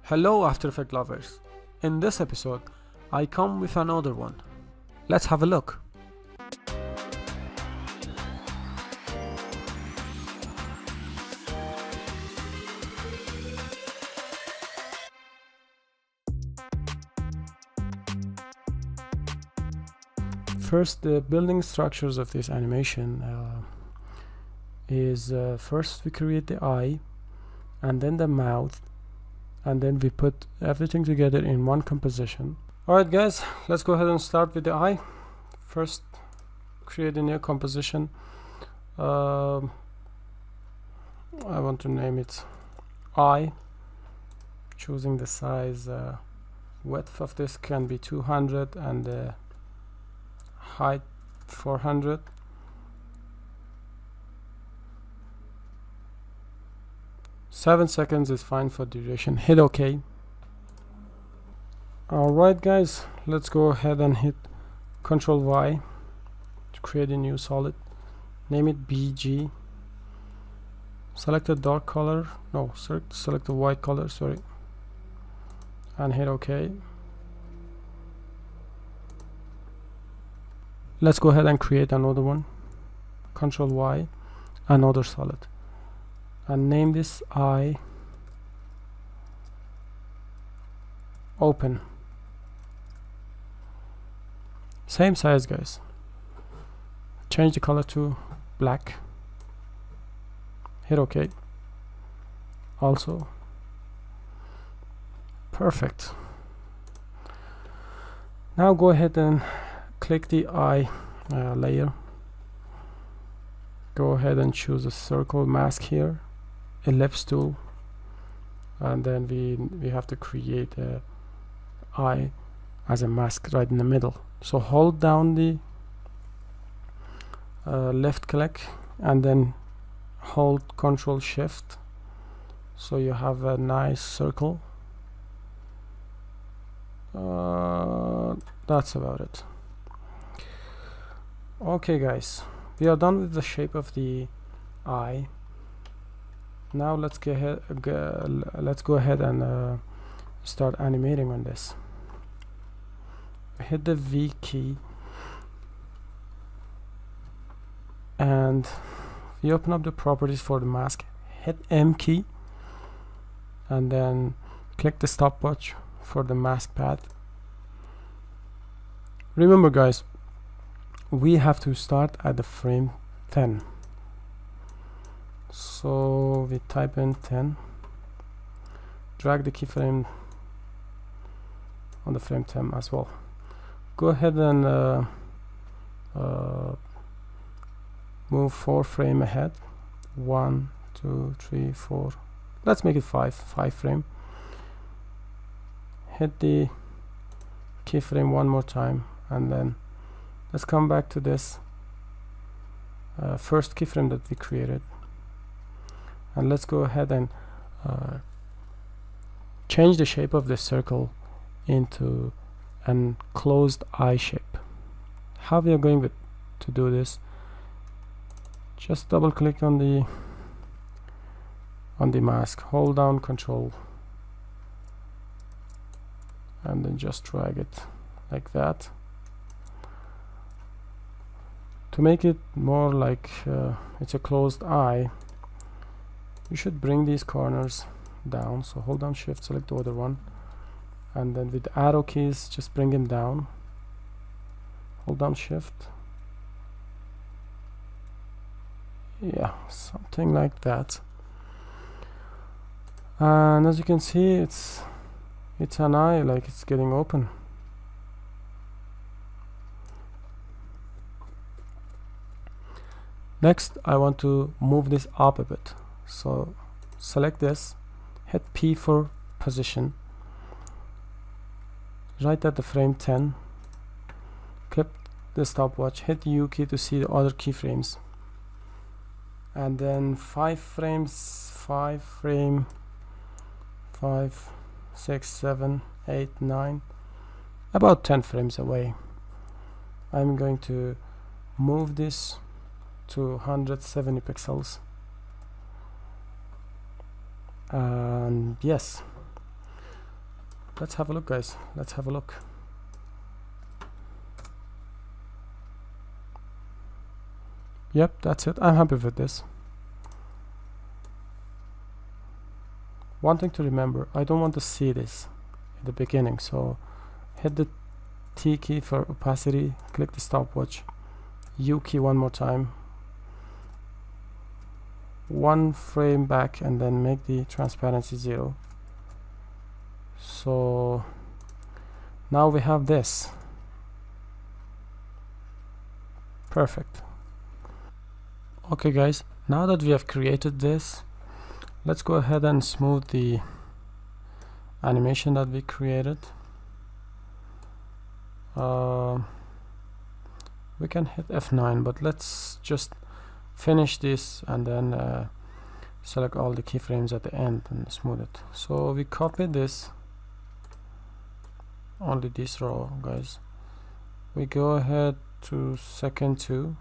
Hello After Effects lovers. In this episode, I come with another one. Let's have a look. First, the building structures of this animation is first we create the eye, and then the mouth, and then we put everything together in one composition. Alright guys, let's go ahead and start with the eye. First, create a new composition. I want to name it eye, choosing the size. Width of this can be 200 and the height 400. Seven seconds is fine for duration. Hit OK. Alright guys, let's go ahead and hit Ctrl Y to create a new solid. Name it BG. Select a dark color. No, select the white color, sorry. And hit OK. Let's go ahead and create another one. Ctrl Y, another solid. And name this eye open. Same size guys. Change the color to black. Hit OK. Also perfect. Now go ahead and click the eye layer. Go ahead and choose a circle mask here, ellipse tool, and then we have to create a eye as a mask right in the middle. So hold down the left click and then hold Ctrl Shift, so you have a nice circle. That's about it. Okay guys, we are done with the shape of the eye. Now let's go ahead and start animating on this. Hit the V key and we open up the properties for the mask. Hit M key and then click the stopwatch for the mask path. Remember guys, we have to start at the frame 10. So we type in 10, drag the keyframe on the frame 10 as well. Go ahead and move 4 frames ahead. 1, 2, 3, 4. Let's make it 5 frame. Hit the keyframe one more time, and then let's come back to this first keyframe that we created, and let's go ahead and change the shape of the circle into an closed eye shape. How we are going to do this? Just double click on the mask, hold down Control, and then just drag it like that. To make it more like it's a closed eye, you should bring these corners down. So hold down Shift, select the other one, and then with the arrow keys just bring them down. Hold down Shift. Yeah, something like that. And as you can see, it's an eye, like it's getting open. Next, I want to move this up a bit. So select this, hit P for position, right at the frame 10, click the stopwatch, hit U key to see the other keyframes, and then 5 frames, 5, 6, 7, 8, 9, about 10 frames away. I'm going to move this to 170 pixels, and yes, Let's have a look, guys. Let's have a look. Yep, that's it. I'm happy with this. One thing to remember, I don't want to see this at the beginning, so hit the T key for opacity, click the stopwatch, U key one more time, one frame back, and then make the transparency 0. So now we have this. Perfect. Okay guys, now that we have created this, let's go ahead and smooth the animation that we created. We can hit F9, but let's just finish this and then select all the keyframes at the end and smooth it. So we copy this, only this row, guys. We go ahead to second 2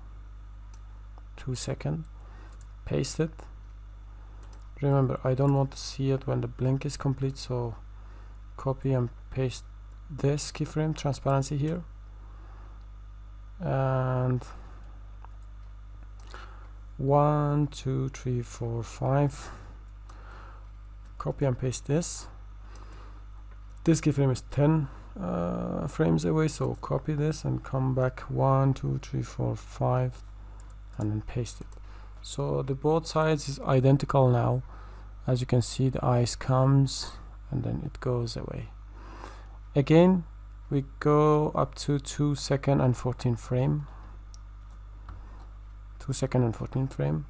second, paste it. Remember, I don't want to see it when the blink is complete, so copy and paste this keyframe transparency here, and 1 2 3 4 5, copy and paste this. This keyframe is 10 frames away, so copy this and come back 1 2 3 4 5 and then paste it. So the both sides is identical now. As you can see, the eyes comes and then it goes away. Again, we go up to 2 second and 14 frame. 2 second and 14 frame.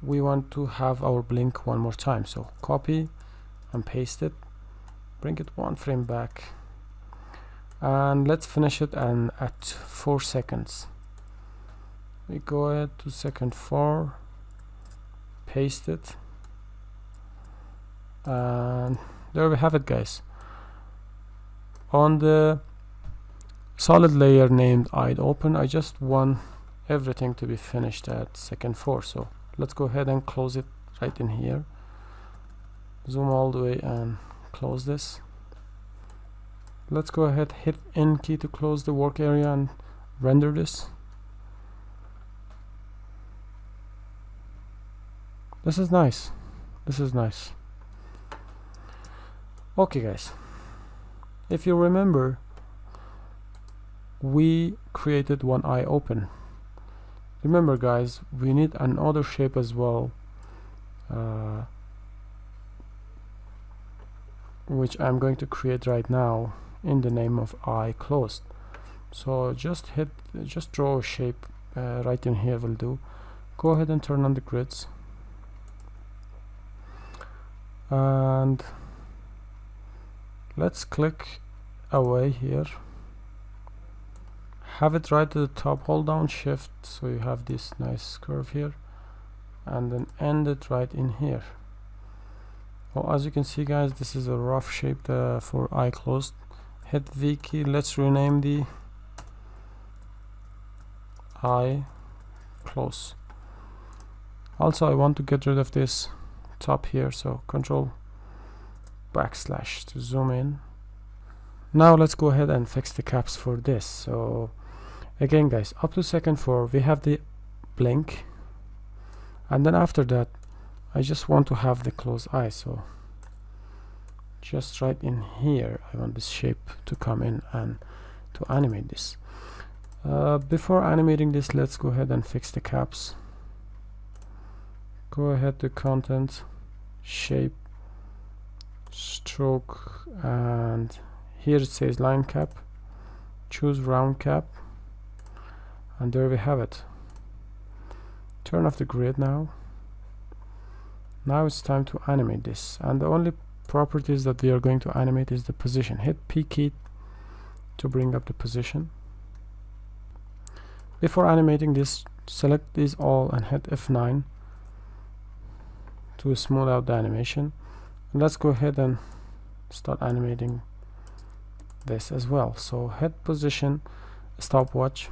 We want to have our blink one more time, so copy and paste it, bring it 1 frame back, and let's finish it and at 4 seconds. We go ahead to second 4, paste it, and there we have it, guys. On the solid layer named I'd open, I just want everything to be finished at second 4, so let's go ahead and close it right in here. Zoom all the way and close this. Let's go ahead, hit N key to close the work area and render this. This is nice. This is nice. Okay guys, if you remember, we created one eye open. Remember guys, we need another shape as well, which I'm going to create right now in the name of eye closed. So just draw a shape right in here will do. Go ahead and turn on the grids, and let's click away here, have it right to the top, hold down shift so you have this nice curve here, and then end it right in here. Well, as you can see guys, this is a rough shape for eye closed. Hit V key, let's rename the eye close. Also I want to get rid of this top here, so control backslash to zoom in. Now let's go ahead and fix the caps for this. So again guys, up to second 4 we have the blink, and then after that I just want to have the closed eye, so just right in here I want this shape to come in and to animate this. Before animating this, let's go ahead and fix the caps. Go ahead to content, shape, stroke, and here it says line cap, choose round cap, and there we have it. Turn off the grid now. Now it's time to animate this, and the only properties that we are going to animate is the position. Hit P key to bring up the position. Before animating this, select these all and hit F9 to smooth out the animation. And let's go ahead and start animating this as well. So hit position, stopwatch,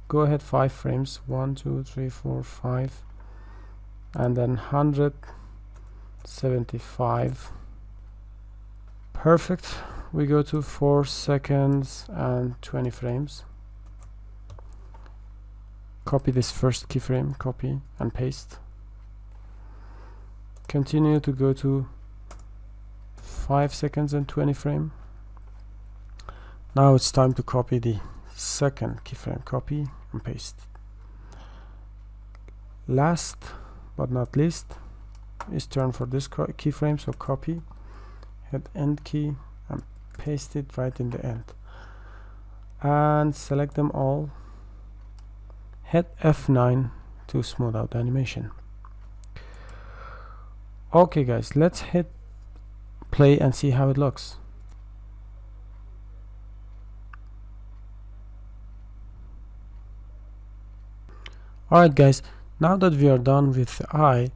go ahead 5 frames, 1 2 3 4 5, and then 175 per Perfect. We go to 4 seconds and 20 frames. Copy this first keyframe, copy and paste. Continue to go to 5 seconds and 20 frame. Now it's time to copy the second keyframe, copy and paste. Last but not least is turn for this keyframe, so copy, hit end key and paste it right in the end, and select them all. Hit F9 to smooth out the animation. Okay guys, let's hit play and see how it looks. Alright guys, now that we are done with the eye,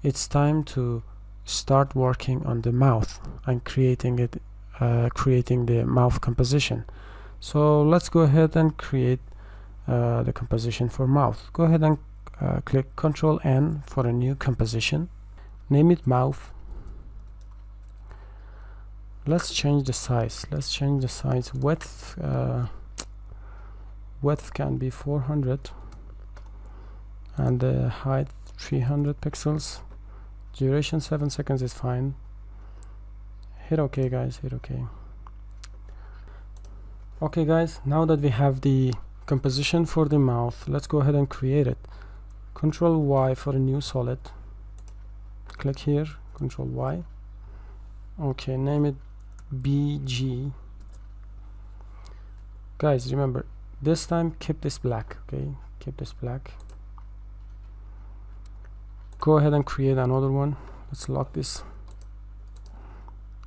it's time to start working on the mouth and creating the mouth composition. So let's go ahead and create the composition for mouth. Go ahead and click Ctrl N for a new composition. Name it mouth. Let's change the size. Width can be 400 and the height 300 pixels. Duration 7 seconds is fine. Hit OK guys, hit OK. Okay guys, now that we have the composition for the mouth, let's go ahead and create it. Ctrl Y for a new solid. Click here, Ctrl Y. Okay, name it BG. Guys, remember, this time keep this black, okay? Keep this black. Go ahead and create another one. Let's lock this.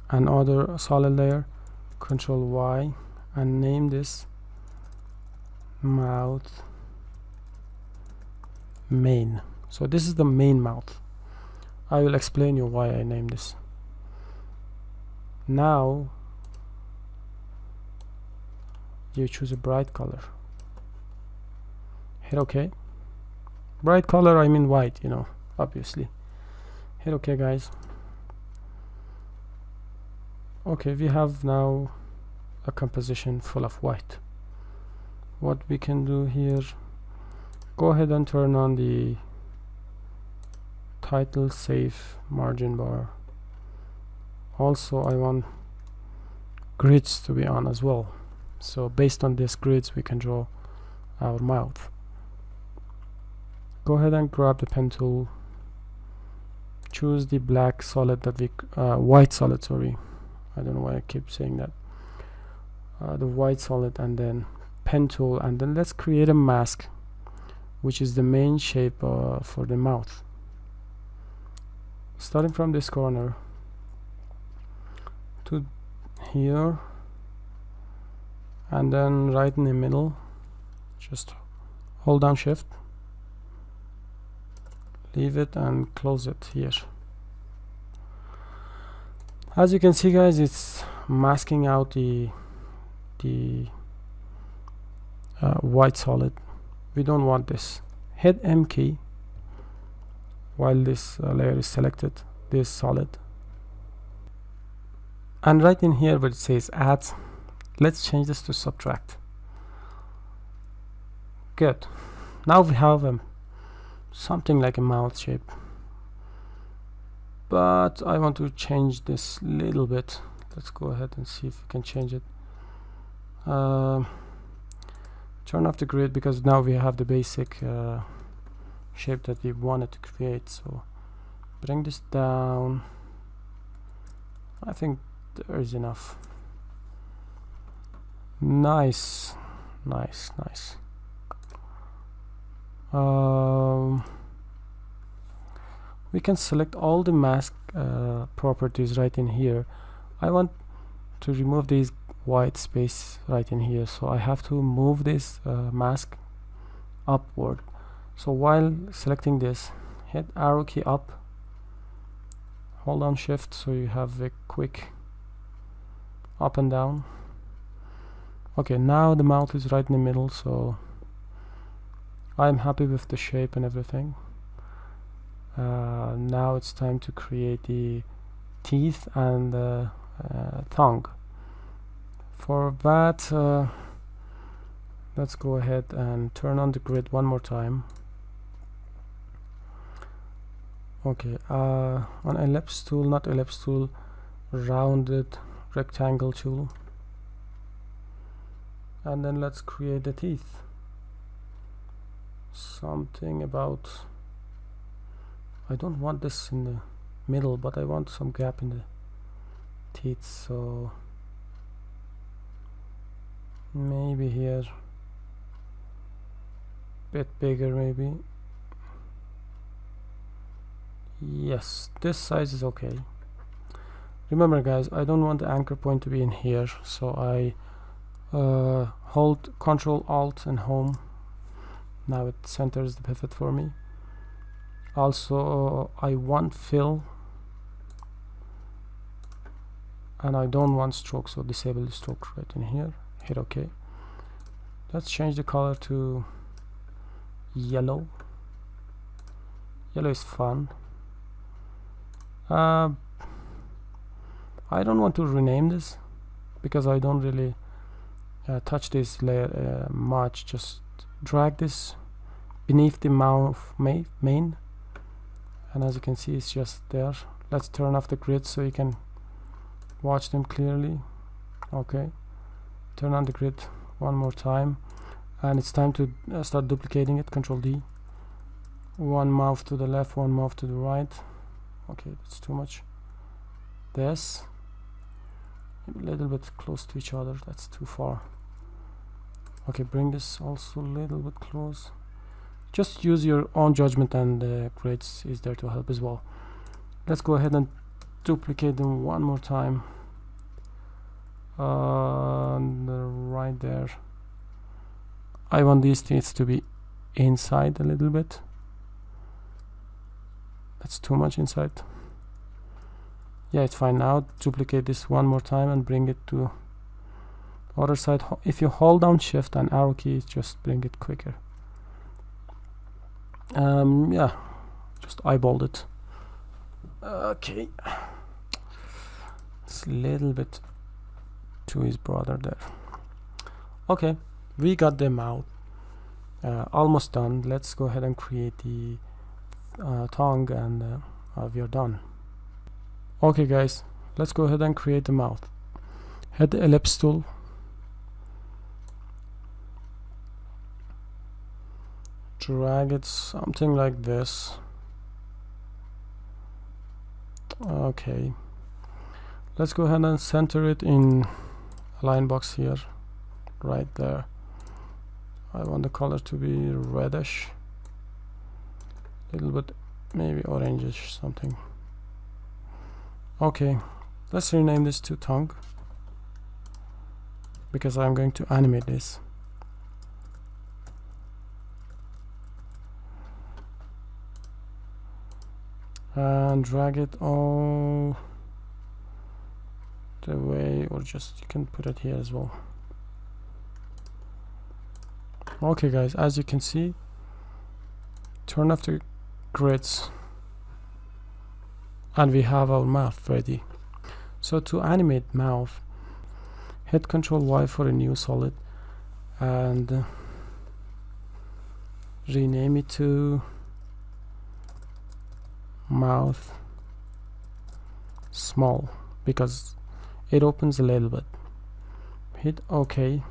Another solid layer. Ctrl Y and name this mouth main. So this is the main mouth. I will explain you why I named this. Now you choose a bright color. Hit OK. Bright color, I mean white, you know, obviously. Hit OK guys. Okay, we have now a composition full of white. What we can do here, go ahead and turn on the title safe margin bar. Also I want grids to be on as well, so based on these grids we can draw our mouth. Go ahead and grab the pen tool, choose the black solid that we white solid, sorry, I don't know why I keep saying that, the white solid, and then pen tool, and then let's create a mask which is the main shape for the mouth. Starting from this corner to here and then right in the middle, just hold down shift, leave it and close it here. As you can see guys, it's masking out the white solid. We don't want this. Hit M key while this layer is selected, this solid, and right in here where it says add, let's change this to subtract. Good. Now we have something like a mouth shape, but I want to change this little bit. Let's go ahead and see if we can change it. Turn off the grid because now we have the basic shape that we wanted to create. So bring this down. I think there is enough. Nice. We can select all the mask properties right in here. I want to remove these white space right in here, so I have to move this mask upward. So while selecting this, hit arrow key up, hold on shift so you have a quick up and down. Okay, now the mouth is right in the middle, so I'm happy with the shape and everything. Now it's time to create the teeth and tongue. For that, let's go ahead and turn on the grid one more time. Okay, on ellipse tool, not ellipse tool, rounded rectangle tool, and then let's create the teeth. Something about, I don't want this in the middle, but I want some gap in the teeth, so maybe here, bit bigger maybe. Yes, this size is okay. Remember guys, I don't want the anchor point to be in here, so I hold Ctrl Alt and Home. Now it centers the pivot for me. Also, I want fill and I don't want stroke, so disable the stroke right in here. Hit OK. Let's change the color to yellow. Yellow is fun. I don't want to rename this because I don't really touch this layer much. Just drag this beneath the mouth main, and as you can see, it's just there. Let's turn off the grid so you can watch them clearly. Okay, turn on the grid one more time, and it's time to start duplicating it. Control D. One mouth to the left, one mouth to the right. Okay, that's too much. This maybe a little bit close to each other, that's too far. Okay, bring this also a little bit close. Just use your own judgment, and grids is there to help as well. Let's go ahead and duplicate them one more time. Right there. I want these teeth to be inside a little bit. That's too much inside. Yeah, it's fine. Now duplicate this one more time and bring it to other side. If you hold down shift and arrow keys, just bring it quicker. Yeah, just eyeballed it. Okay, it's a little bit to his brother there. Okay, we got them out. Almost done. Let's go ahead and create the tongue, and we are done. Okay guys, let's go ahead and create the mouth. Hit the ellipse tool, drag it something like this. Okay, let's go ahead and center it in a line box here, right there. I want the color to be reddish, a little bit maybe orangish something. Okay, let's rename this to tongue because I'm going to animate this. And drag it all the way, or just you can put it here as well. Okay guys, as you can see, turn off the grids and we have our mouth ready. So to animate mouth, hit Ctrl Y for a new solid and rename it to mouth small because it opens a little bit. Hit OK.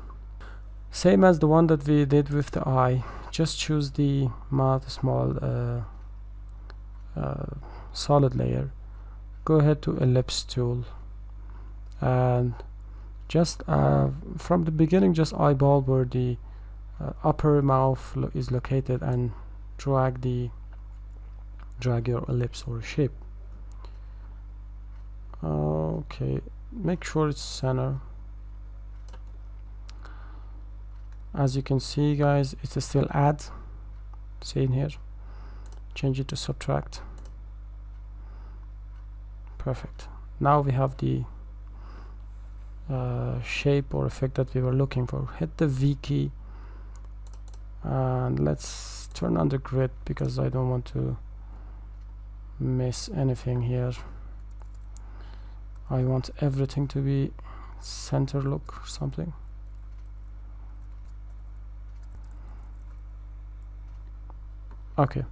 Same as the one that we did with the eye, just choose the mouth small solid layer, go ahead to ellipse tool, and just from the beginning just eyeball where the upper mouth is located and drag your ellipse or shape. Okay, make sure it's center. As you can see guys, it's still add, see in here, change it to subtract. Perfect. Now we have the shape or effect that we were looking for. Hit the V key and let's turn on the grid because I don't want to miss anything here. I want everything to be center look or something. Okay,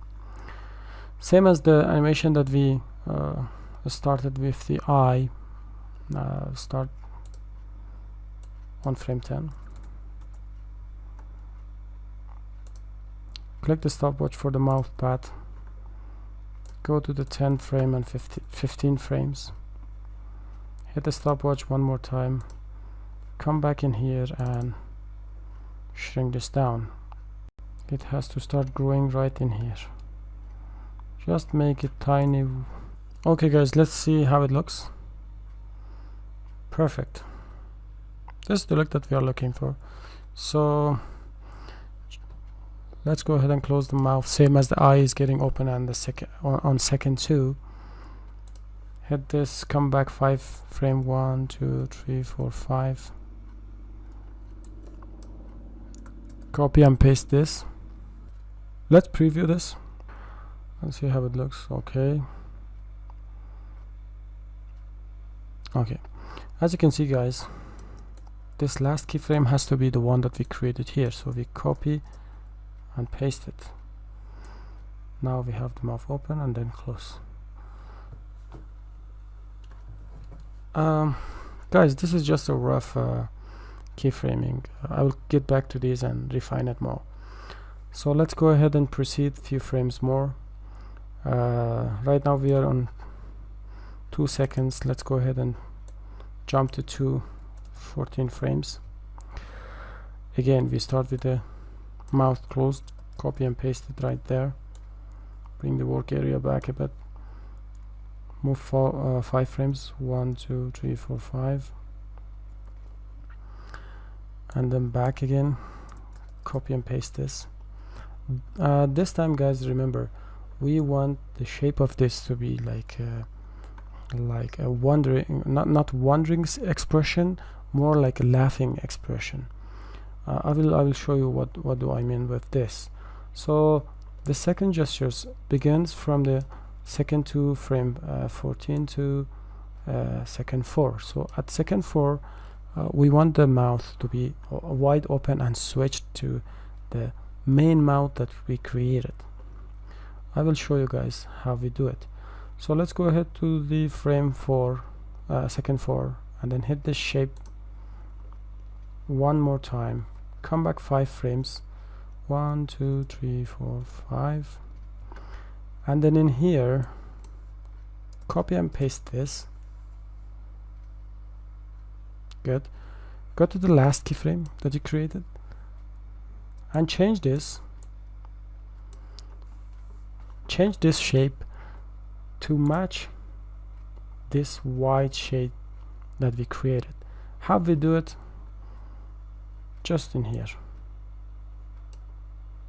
same as the animation that we started with the eye. Start on frame 10. Click the stopwatch for the mouth pad. Go to the 10 frame and 15 frames. Hit the stopwatch one more time. Come back in here and shrink this down. It has to start growing right in here. Just make it tiny. Okay guys, let's see how it looks. Perfect. This is the look that we are looking for. So let's go ahead and close the mouth, same as the eye is getting open and the second on second 2. Hit this, come back 5 frame, 1 2 3 4 5. Copy and paste this. Let's preview this and see how it looks. Okay, as you can see guys, this last keyframe has to be the one that we created here, so we copy and paste it. Now we have the mouth open and then close. Guys, this is just a rough keyframing. I will get back to these and refine it more. So let's go ahead and proceed a few frames more. Right now we are on 2 seconds. Let's go ahead and jump to 14 frames. Again, we start with the mouth closed, copy and paste it right there. Bring the work area back a bit. Move 5 frames, 1 2 3 4 5, and then back again. Copy and paste this. This time guys, remember, we want the shape of this to be like a wondering, not wondering expression, more like a laughing expression. I will show you what do I mean with this. So the second gestures begins from the second 2 frame 14 to second 4. So at second 4 we want the mouth to be wide open and switched to the main mouth that we created. I will show you guys how we do it. So let's go ahead to the frame 4, second 4, and then hit this shape one more time. Come back 5 frames, 1 2 3 4 5, and then in here copy and paste this. Good. Go to the last keyframe that you created and change this shape to match this white shade that we created. How we do it? Just in here,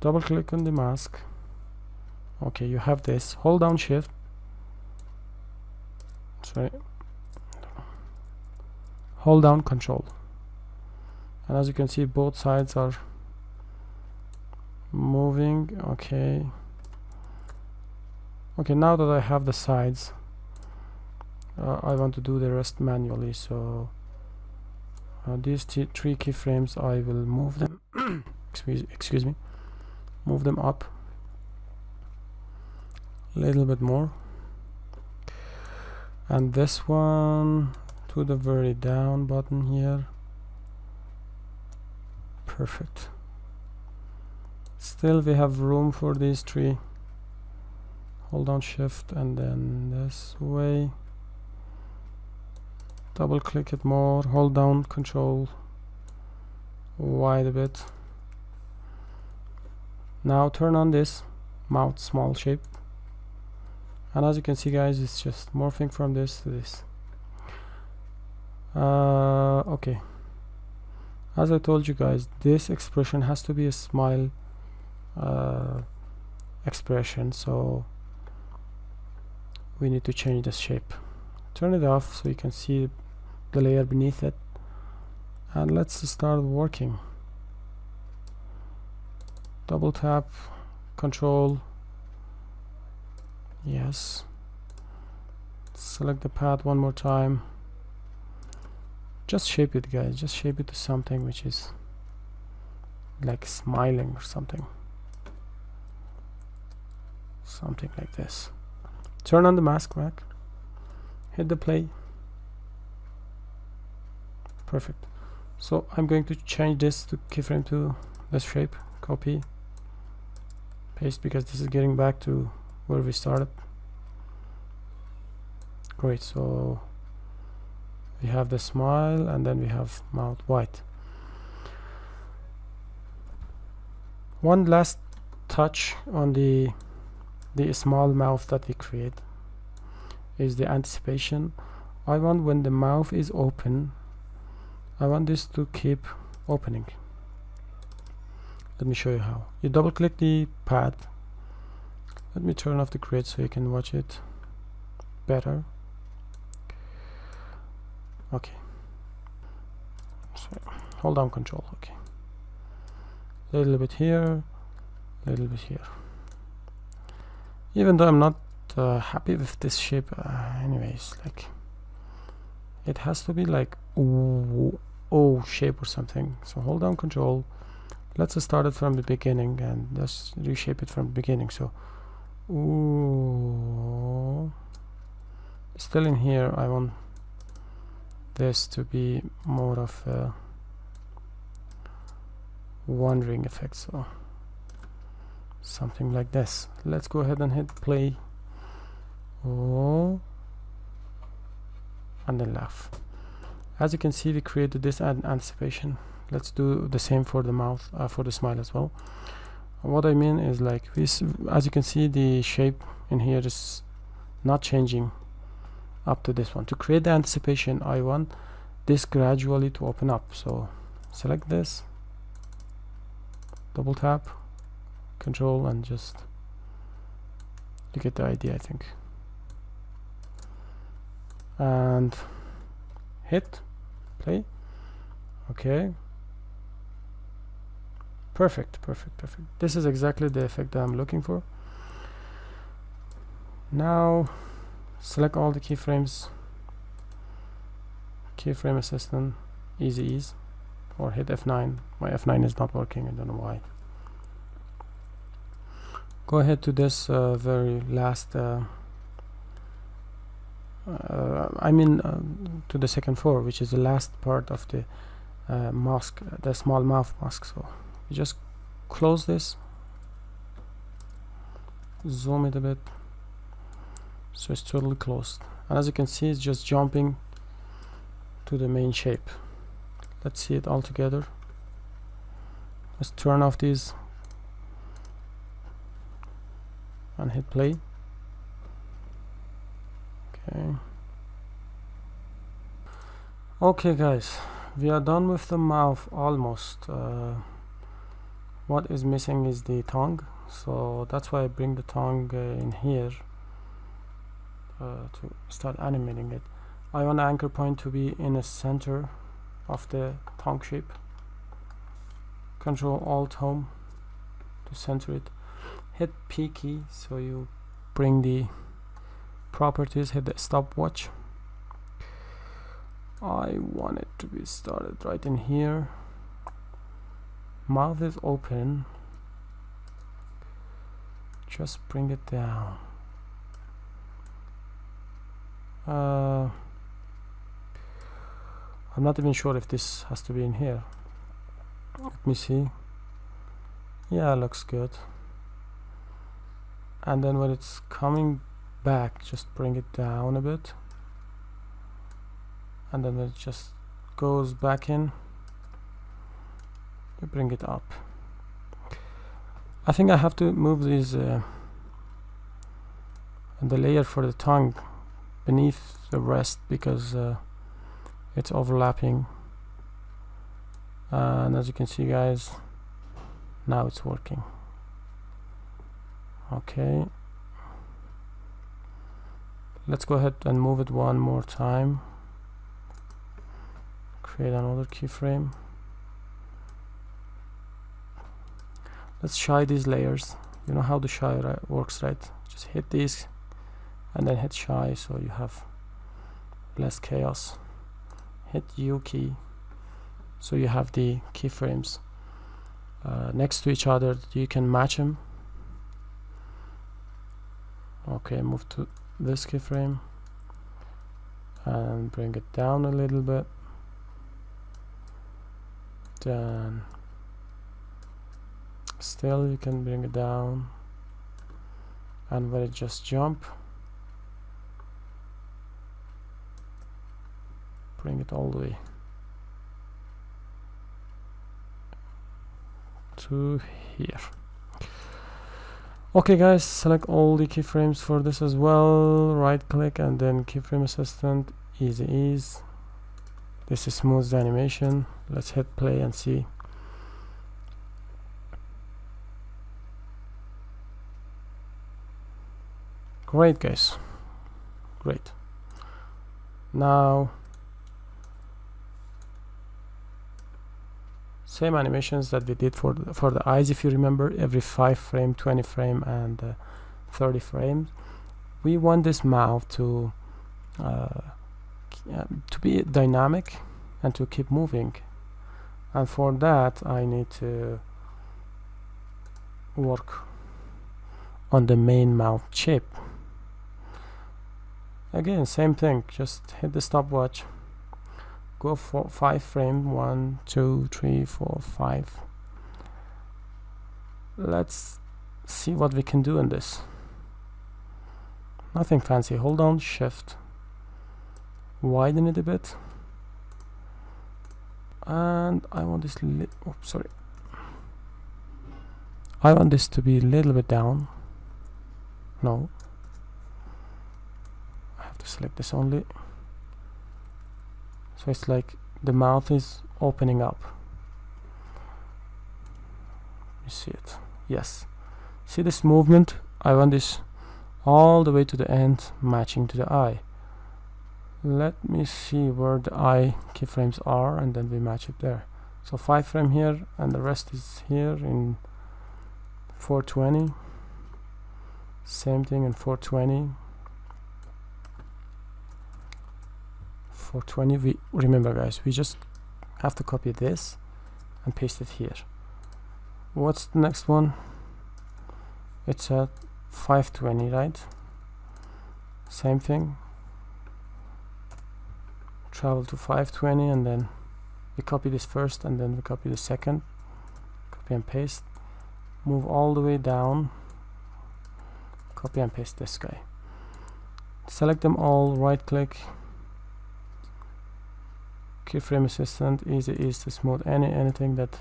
double click on the mask. Okay, you have this. Hold down shift, sorry, hold down control, and as you can see both sides are moving. Okay, now that I have the sides, I want to do the rest manually. So these 3 keyframes, I will move them excuse me, move them up a little bit more, and this one to the very down button here. Perfect. Still we have room for these 3. Hold down shift and then this way, double click it more, hold down control, wide a bit. Now turn on this mouth small shape, and as you can see guys, it's just morphing from this to this. Okay, as I told you guys, this expression has to be a smile expression, so we need to change this shape. Turn it off so you can see the layer beneath it, and let's start working. Double tap, control, yes, select the path one more time, just shape it, guys. Just shape it to something which is like smiling or something like this. Turn on the mask map, hit the play. Perfect. So I'm going to change this to keyframe to this shape, copy, paste, because this is getting back to where we started. Great. So we have the smile and then we have mouth white. One last touch on the small mouth that we create is the anticipation. I want when the mouth is open, I want this to keep opening. Let me show you how. You double click the pad. Let me turn off the grid so you can watch it better. Okay, so hold down control. Okay, a little bit here, a little bit here. Even though I'm not happy with this shape, anyways, like it has to be like O shape or something. So hold down control. Let's start it from the beginning and just reshape it from the beginning. So ooh, still in here. I want this to be more of a wandering effect, so something like this. Let's go ahead and hit play. Oh, and then laugh. As you can see, we created this anticipation. Let's do the same for the mouth, for the smile as well. What I mean is, like this, as you can see, the shape in here is not changing up to this one. To create the anticipation, I want this gradually to open up. So select this, double tap, control, and just, you get the idea, I think. And hit play. Okay, perfect. This is exactly the effect that I'm looking for. Now select all the keyframes, keyframe assistant, easy ease, or hit F9. My F9 is not working, I don't know why. Go ahead to this very last to the second floor, which is the last part of the mask, the small mouth mask. So you just close this, zoom it a bit, so it's totally closed, and as you can see, it's just jumping to the main shape. Let's see it all together. Let's turn off these and hit play. Okay guys, we are done with the mouth almost. What is missing is the tongue, so that's why I bring the tongue in here to start animating it. I want the anchor point to be in the center of the tongue shape. Control Alt Home to center it. Hit P key so you bring the properties. Hit the stopwatch. I want it to be started right in here. Mouth is open. Just bring it down. I'm not even sure if this has to be in here. Let me see. Yeah, looks good. And then when it's coming back, just bring it down a bit, and then it just goes back in, you bring it up. I think I have to move these the layer for the tongue beneath the rest because it's overlapping, and as you can see guys, now it's working. Okay, let's go ahead and move it one more time. Create another keyframe. Let's shy these layers. You know how the shy works, right? Just hit these and then hit shy so you have less chaos. hit U key, so you have the keyframes next to each other. You can match them. Okay, move to this keyframe and bring it down a little bit. Then still you can bring it down, and when it just jump, bring it all the way to here. Okay guys, select all the keyframes for this as well, right click and then keyframe assistant, easy ease. This is smooth the animation. Let's hit play and see. Great guys, great. Now same animations that we did for the eyes. If you remember, every 5 frame, 20 frame and 30 frames, we want this mouth to be dynamic and to keep moving, and for that I need to work on the main mouth shape. Again, same thing, just hit the stopwatch, go for 5 frame, 1 2 3 4 5. Let's see what we can do in this. Nothing fancy. Hold down shift, widen it a bit, and I want this I want this to be a little bit down. No, I have to select this only, so it's like the mouth is opening up. You see it? Yes. See this movement? I want this all the way to the end, matching to the eye. Let me see where the eye keyframes are, and then we match it there. So 5 frame here, and the rest is here in 420. Same thing in 420. 420. We remember, guys, we just have to copy this and paste it here. What's the next one? It's at 520, right? Same thing. Travel to 520, and then we copy this first, and then we copy the second. Copy and paste. Move all the way down. Copy and paste this guy. Select them all. Right click. Keyframe assistant. Easy is to smooth anything that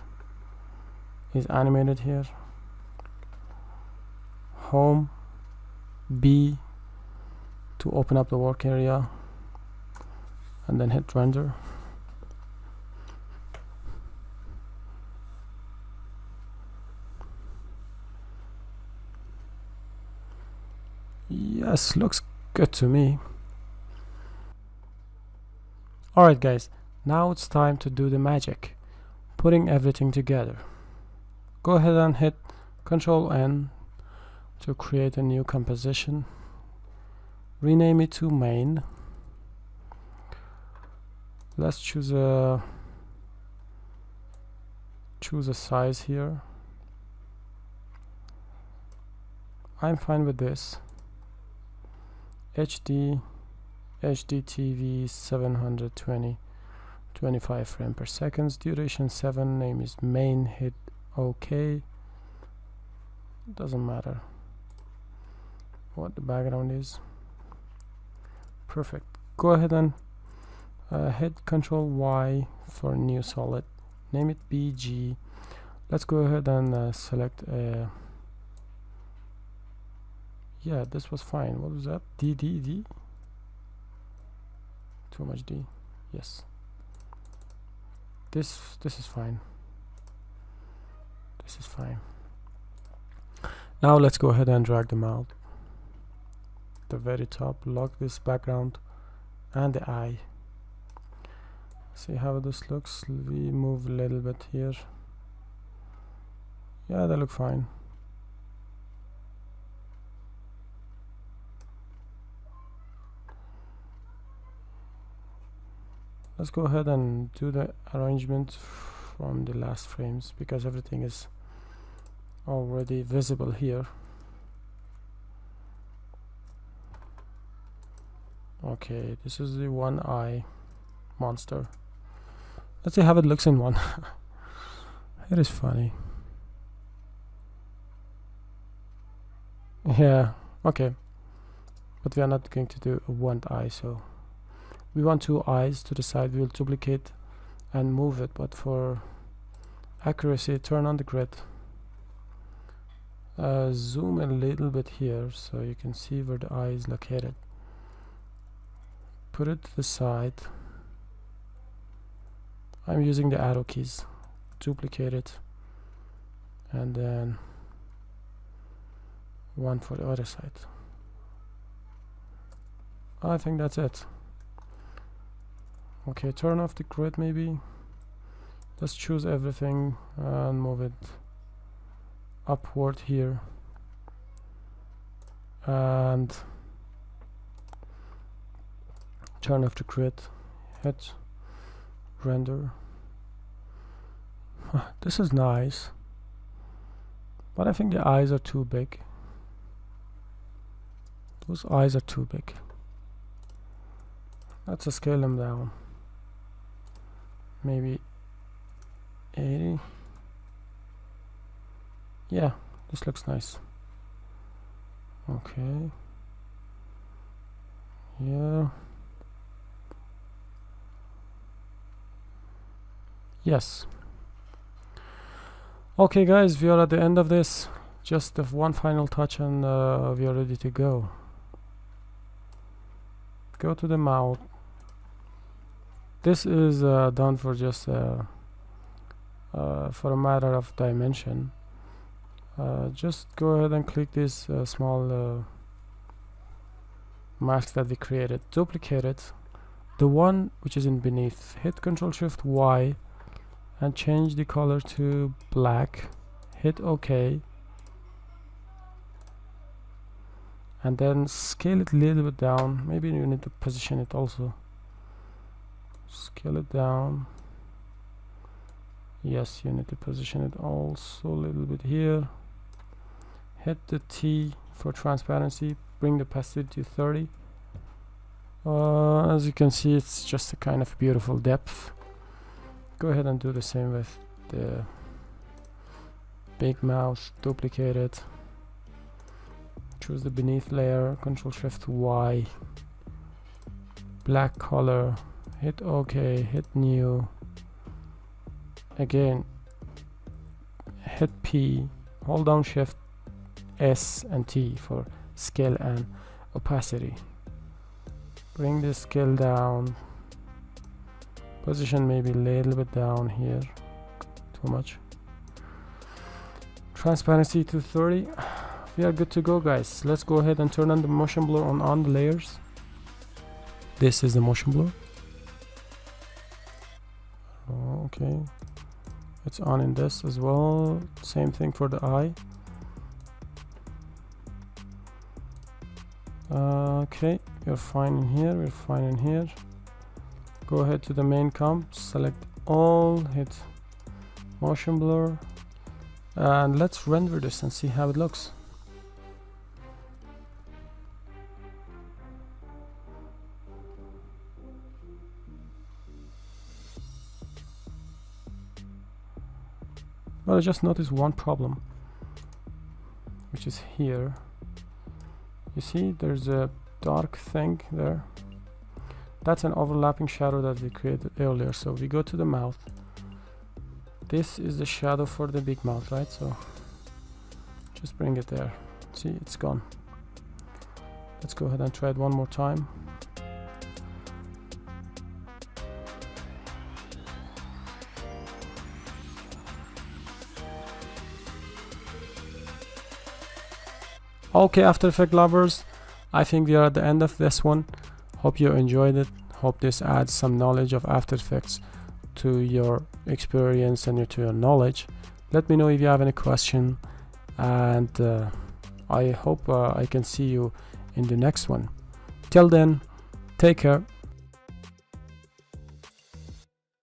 is animated here. Home. B to open up the work area, and then hit render. Yes, looks good to me. Alright guys, now it's time to do the magic, putting everything together. Go ahead and hit Ctrl N to create a new composition. Rename it to main. Let's choose a size here. I'm fine with this. HD TV 720 25 frame per second, duration 7, name is main, hit OK. Doesn't matter what the background is. Perfect. Go ahead and hit Ctrl Y for new solid, name it BG. Let's go ahead and select yeah, this was fine. What was that? D? Too much D. Yes. This is fine. This is fine. Now let's go ahead and drag them out. The very top, lock this background and the eye. See how this looks. We move a little bit here. Yeah, they look fine. Let's go ahead and do the arrangement from the last frames, because everything is already visible here. Okay, this is the one eye monster. Let's see how it looks in one. It is funny. Yeah, okay. But we are not going to do one eye, so we want two eyes to the side. We will duplicate and move it, but for accuracy, turn on the grid. Zoom a little bit here so you can see where the eye is located. Put it to the side. I'm using the arrow keys. Duplicate it, and then one for the other side. I think that's it. Okay, turn off the grid maybe. Let's choose everything and move it upward here, and turn off the grid. Hit render. This is nice, but I think the eyes are too big. Those eyes are too big. Let's scale them down. Maybe 80. Yeah, this looks nice. Okay. Yeah. Yes. Okay guys, we are at the end of this. Just one final touch and we are ready to go. Go to the mouth. This is done for just for a matter of dimension. Just go ahead and click this small mask that we created, duplicate it, the one which is in beneath, hit Ctrl+Shift+Y and change the color to black, hit OK, and then scale it a little bit down. Maybe you need to position it also. Scale it down. Yes, you need to position it also a little bit here. Hit the T for transparency, bring the opacity to 30. As you can see, it's just a kind of beautiful depth. Go ahead and do the same with the big mouse, duplicate it, choose the beneath layer, Ctrl+Shift+Y, black color, hit OK, hit new, again hit P, hold down Shift S and T for scale and opacity. Bring the scale down, position maybe a little bit down here, too much. Transparency to 30. We are good to go guys. Let's go ahead and turn on the motion blur on the layers. This is the motion blur. Okay, it's on in this as well. Same thing for the eye. Okay, we're fine in here, we're fine in here. Go ahead to the main comp, select all, hit motion blur, and let's render this and see how it looks. But I just noticed one problem, which is here. You see there's a dark thing there. That's an overlapping shadow that we created earlier. So we go to the mouth. This is the shadow for the big mouth, right? So just bring it there. See, it's gone. Let's go ahead and try it one more time. Okay, After Effects lovers, I think we are at the end of this one. Hope you enjoyed it. Hope this adds some knowledge of After Effects to your experience and to your knowledge. Let me know if you have any question, and I hope I can see you in the next one. Till then, take care.